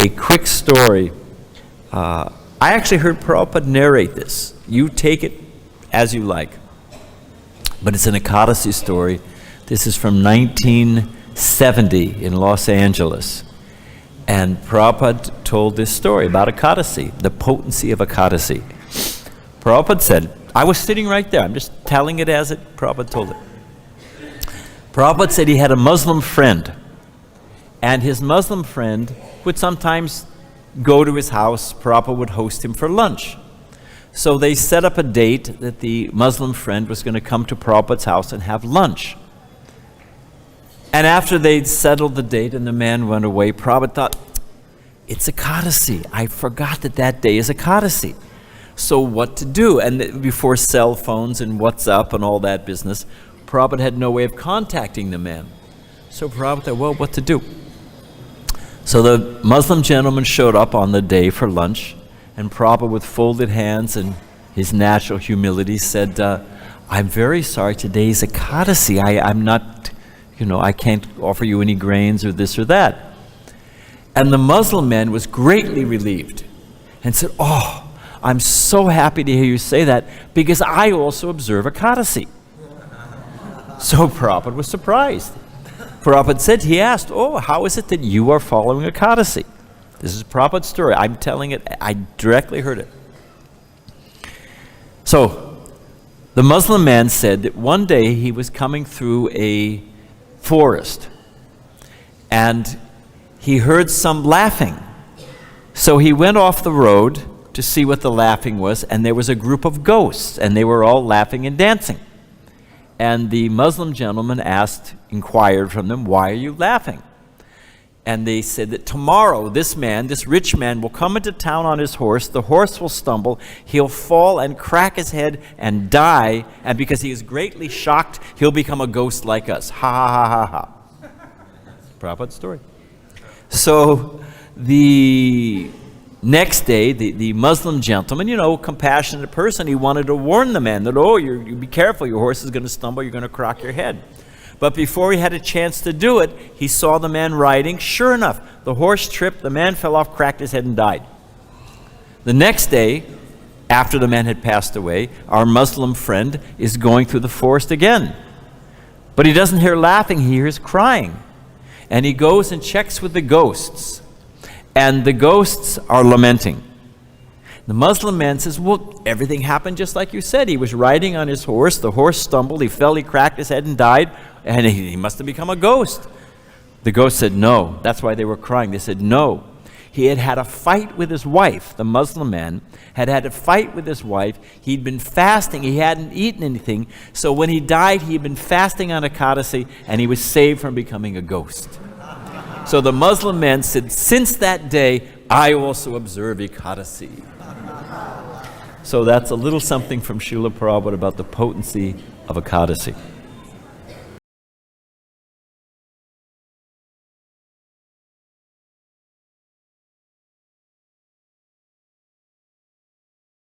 a quick story. I actually heard Prabhupada narrate this. You take it as you like. But it's an Ekadasi story. This is from 1970 in Los Angeles. And Prabhupada told this story about Ekadasi, the potency of Ekadasi. Prabhupada said, I was sitting right there. I'm just telling it as Prabhupada told it. Prabhupada said he had a Muslim friend. And his Muslim friend would sometimes go to his house. Prabhupada would host him for lunch. So they set up a date that the Muslim friend was going to come to Prabhupada's house and have lunch. And after they'd settled the date and the man went away, Prabhupada thought, it's Ekadasi. I forgot that day is Ekadasi. So what to do? And before cell phones and WhatsApp and all that business, Prabhupada had no way of contacting the man. So Prabhupada thought, well, what to do? So the Muslim gentleman showed up on the day for lunch, and Prabhupada, with folded hands and his natural humility, said, I'm very sorry, today's Ekadasi. I'm not, I can't offer you any grains or this or that. And the Muslim man was greatly relieved and said, oh, I'm so happy to hear you say that because I also observe Ekadasi. So Prabhupada was surprised. Prabhupada said, he asked, oh, how is it that you are following Ekadasi? This is Prabhupada's story. I'm telling it, I directly heard it. So, the Muslim man said that one day he was coming through a forest and he heard some laughing. So he went off the road to see what the laughing was, and there was a group of ghosts, and they were all laughing and dancing. And the Muslim gentleman inquired from them, why are you laughing? And they said that tomorrow this rich man will come into town on his horse, the horse will stumble, he'll fall and crack his head and die, and because he is greatly shocked, he'll become a ghost like us. Ha ha ha ha ha. Prabhupada's story. So the next day, the Muslim gentleman, compassionate person, he wanted to warn the man that, you be careful, your horse is going to stumble, you're going to crack your head. But before he had a chance to do it, he saw the man riding. Sure enough, the horse tripped, the man fell off, cracked his head, and died. The next day, after the man had passed away, our Muslim friend is going through the forest again. But he doesn't hear laughing, he hears crying. And he goes and checks with the ghosts. And the ghosts are lamenting. The Muslim man says, well, everything happened just like you said. He was riding on his horse, the horse stumbled, he fell, he cracked his head and died, and he must have become a ghost. The ghost said no. That's why they were crying. They said no. He had a fight with his wife. The Muslim man had a fight with his wife. He'd been fasting. He hadn't eaten anything. So when he died, he had been fasting on Ekadasi, and he was saved from becoming a ghost. So the Muslim man said, since that day, I also observe Ekadasi. So that's a little something from Srila Prabhupada about the potency of Ekadasi.